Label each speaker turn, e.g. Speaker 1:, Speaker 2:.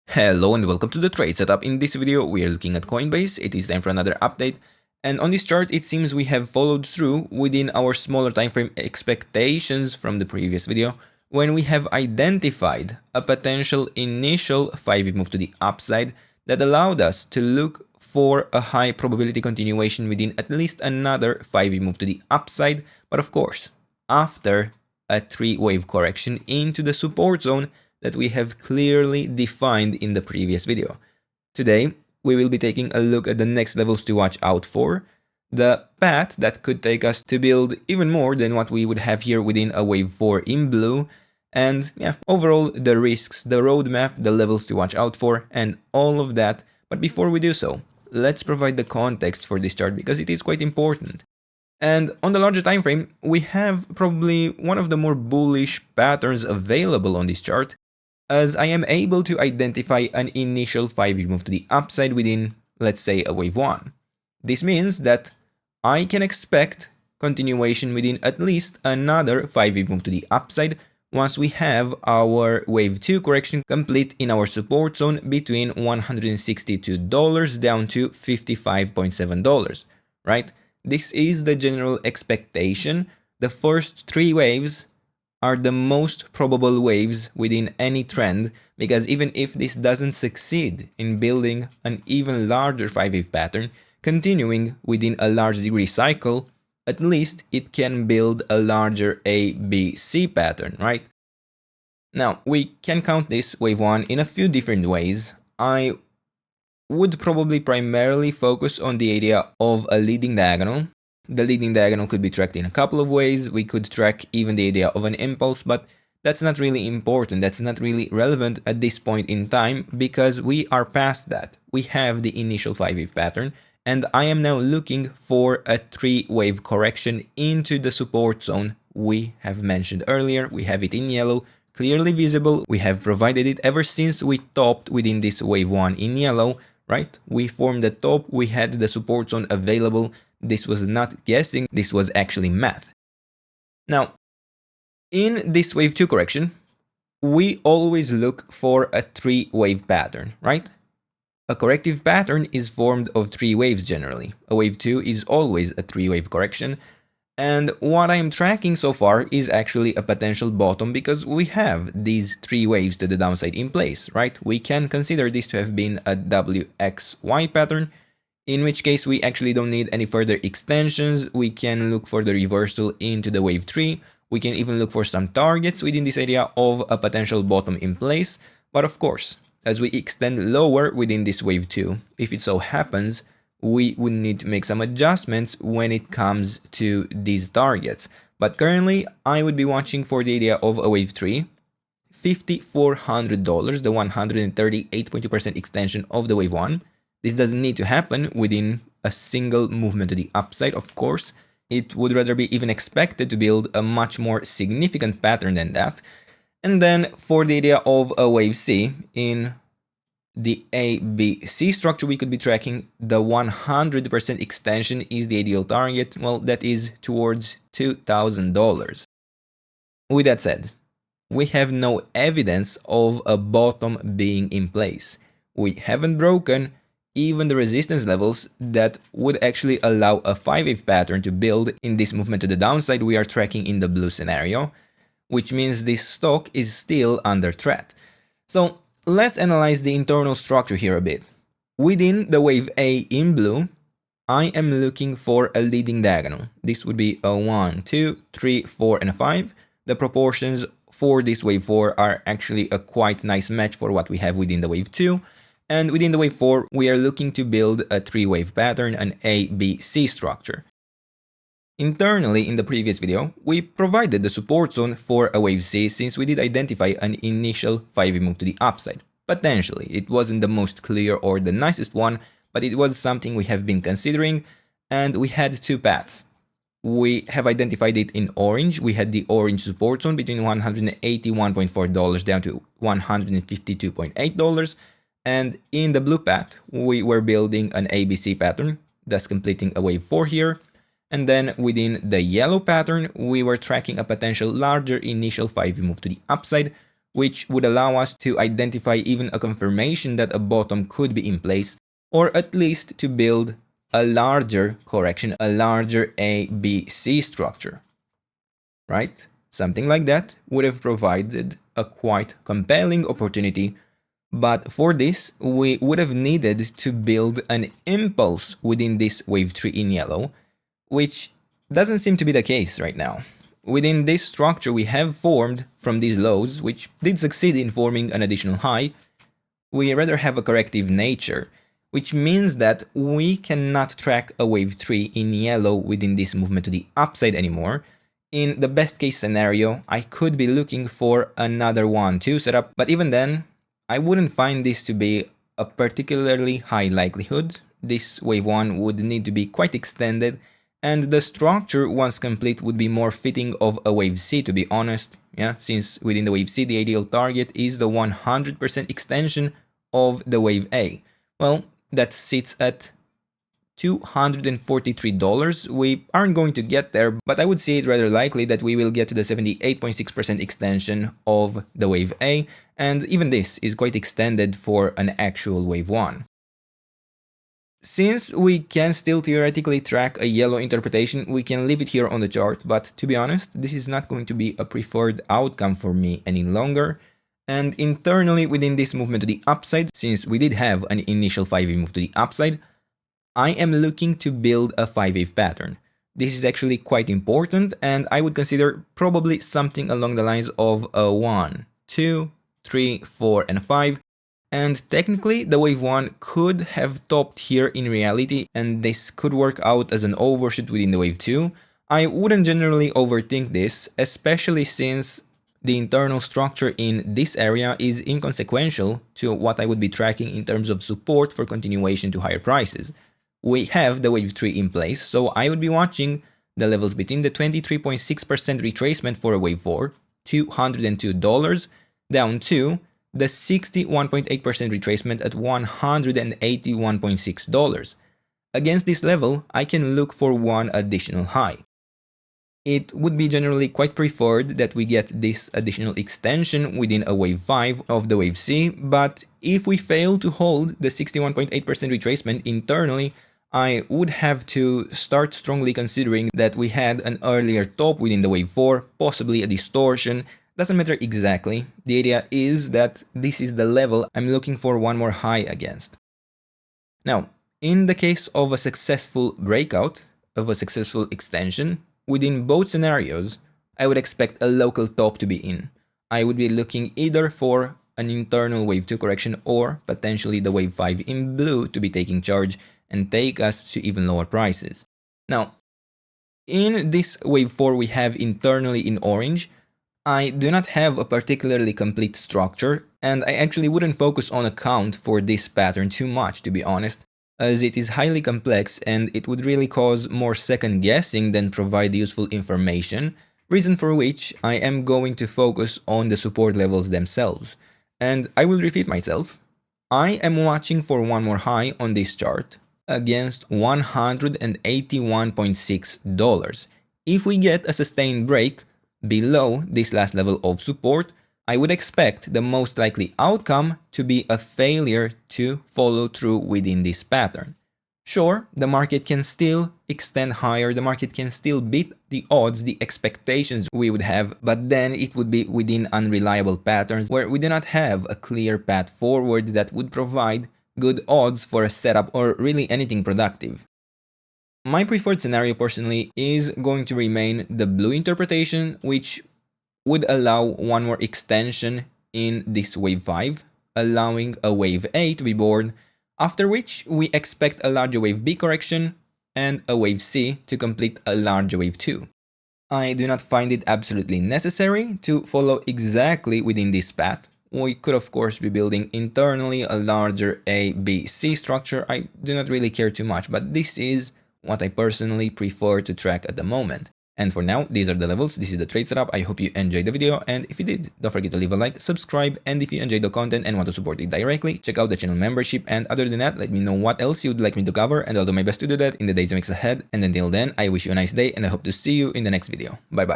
Speaker 1: Hello and welcome to the trade setup. In this video we are looking at Coinbase. It is time for another update, and on this chart it seems we have followed through within our smaller time frame expectations from the previous video when we have identified a potential initial 5-week move to the upside that allowed us to look for a high probability continuation within at least another 5-week move to the upside, but of course after a 3-wave correction into the support zone that we have clearly defined in the previous video. Today, we will be taking a look at the next levels to watch out for, the path that could take us to build even more than what we would have here within a wave 4 in blue, and overall the risks, the roadmap, the levels to watch out for, and all of that. But before we do so, let's provide the context for this chart because it is quite important. And on the larger time frame, we have probably one of the more bullish patterns available on this chart, as I am able to identify an initial 5-week move to the upside within, let's say, a wave 1. This means that I can expect continuation within at least another 5-week move to the upside once we have our wave 2 correction complete in our support zone between $162 down to $55.7, right? This is the general expectation. The first 3 waves are the most probable waves within any trend, because even if this doesn't succeed in building an even larger 5-wave pattern, continuing within a large degree cycle, at least it can build a larger ABC pattern, right? Now, we can count this wave 1 in a few different ways. I would probably primarily focus on the idea of a leading diagonal. The leading diagonal could be tracked in a couple of ways. We could track even the idea of an impulse, but that's not really important. That's not really relevant at this point in time because we are past that. We have the initial 5-wave pattern, and I am now looking for a 3-wave correction into the support zone we have mentioned earlier. We have it in yellow, clearly visible. We have provided it ever since we topped within this wave 1 in yellow, right? We formed the top, we had the support zone available. This was not guessing, this was actually math. Now, in this wave 2 correction, we always look for a 3-wave pattern, right? A corrective pattern is formed of 3 waves generally. A wave 2 is always a 3-wave correction. And what I am tracking so far is actually a potential bottom because we have these 3 waves to the downside in place, right? We can consider this to have been a WXY pattern, in which case we actually don't need any further extensions. We can look for the reversal into the wave 3. We can even look for some targets within this area of a potential bottom in place. But of course, as we extend lower within this wave 2, if it so happens, we would need to make some adjustments when it comes to these targets. But currently, I would be watching for the idea of a wave 3, $5,400, the 138.2% extension of the wave 1. This doesn't need to happen within a single movement to the upside, of course. It would rather be even expected to build a much more significant pattern than that. And then for the idea of a wave C, in the ABC structure we could be tracking, the 100% extension is the ideal target. Well, that is towards $2,000. With that said, we have no evidence of a bottom being in place. We haven't broken even the resistance levels that would actually allow a 5-wave pattern to build in this movement to the downside we are tracking in the blue scenario, which means this stock is still under threat. So let's analyze the internal structure here a bit. Within the wave A in blue, I am looking for a leading diagonal. This would be a 1, 2, 3, 4, and a 5. The proportions for this wave 4 are actually a quite nice match for what we have within the wave 2. And within the wave 4, we are looking to build a 3-wave pattern, an ABC structure. Internally, in the previous video, we provided the support zone for a wave C since we did identify an initial 5-wave move to the upside. Potentially, it wasn't the most clear or the nicest one, but it was something we have been considering, and we had 2 paths. We have identified it in orange. We had the orange support zone between $181.4 down to $152.8. And in the blue path, we were building an ABC pattern, thus completing a wave 4 here. And then within the yellow pattern, we were tracking a potential larger initial 5-wave move to the upside, which would allow us to identify even a confirmation that a bottom could be in place, or at least to build a larger correction, a larger A, B, C structure, right? Something like that would have provided a quite compelling opportunity, but for this, we would have needed to build an impulse within this wave 3 in yellow, which doesn't seem to be the case right now. Within this structure we have formed from these lows, which did succeed in forming an additional high, we rather have a corrective nature, which means that we cannot track a wave 3 in yellow within this movement to the upside anymore. In the best case scenario, I could be looking for another 1-2 setup, but even then, I wouldn't find this to be a particularly high likelihood. This wave 1 would need to be quite extended, and the structure once complete would be more fitting of a wave C, to be honest, yeah, since within the wave C the ideal target is the 100% extension of the wave A. Well, that sits at $243. We aren't going to get there, but I would see it rather likely that we will get to the 78.6% extension of the wave A, and even this is quite extended for an actual wave 1. Since we can still theoretically track a yellow interpretation, we can leave it here on the chart, but to be honest, this is not going to be a preferred outcome for me any longer. And internally within this movement to the upside, since we did have an initial 5-wave move to the upside, I am looking to build a 5-wave pattern. This is actually quite important, and I would consider probably something along the lines of a 1, 2, 3, 4, and 5. And technically, the wave 1 could have topped here in reality, and this could work out as an overshoot within the wave 2. I wouldn't generally overthink this, especially since the internal structure in this area is inconsequential to what I would be tracking in terms of support for continuation to higher prices. We have the wave 3 in place, so I would be watching the levels between the 23.6% retracement for a wave 4, $202, down to the 61.8% retracement at $181.6. Against this level, I can look for one additional high. It would be generally quite preferred that we get this additional extension within a wave 5 of the wave C, but if we fail to hold the 61.8% retracement internally, I would have to start strongly considering that we had an earlier top within the wave 4, possibly a distortion. Doesn't matter exactly, the idea is that this is the level I'm looking for one more high against. Now, in the case of a successful breakout, of a successful extension, within both scenarios, I would expect a local top to be in. I would be looking either for an internal wave 2 correction or potentially the wave 5 in blue to be taking charge and take us to even lower prices. Now, in this wave 4 we have internally in orange, I do not have a particularly complete structure, and I actually wouldn't focus on a count for this pattern too much, to be honest, as it is highly complex and it would really cause more second guessing than provide useful information, reason for which I am going to focus on the support levels themselves. And I will repeat myself, I am watching for one more high on this chart against $181.6. If we get a sustained break below this last level of support, I would expect the most likely outcome to be a failure to follow through within this pattern. Sure, the market can still extend higher, the market can still beat the odds, the expectations we would have, but then it would be within unreliable patterns where we do not have a clear path forward that would provide good odds for a setup or really anything productive. My preferred scenario personally is going to remain the blue interpretation, which would allow one more extension in this wave 5, allowing a wave A to be born, after which we expect a larger wave B correction and a wave C to complete a larger wave 2. I do not find it absolutely necessary to follow exactly within this path. We could of course be building internally a larger A, B, C structure. I do not really care too much, but this is what I personally prefer to track at the moment. And for now, these are the levels, this is the trade setup. I hope you enjoyed the video, and if you did, don't forget to leave a like, subscribe, and if you enjoyed the content and want to support it directly, check out the channel membership, and other than that, let me know what else you would like me to cover, and I'll do my best to do that in the days and weeks ahead. And until then, I wish you a nice day, and I hope to see you in the next video. Bye bye.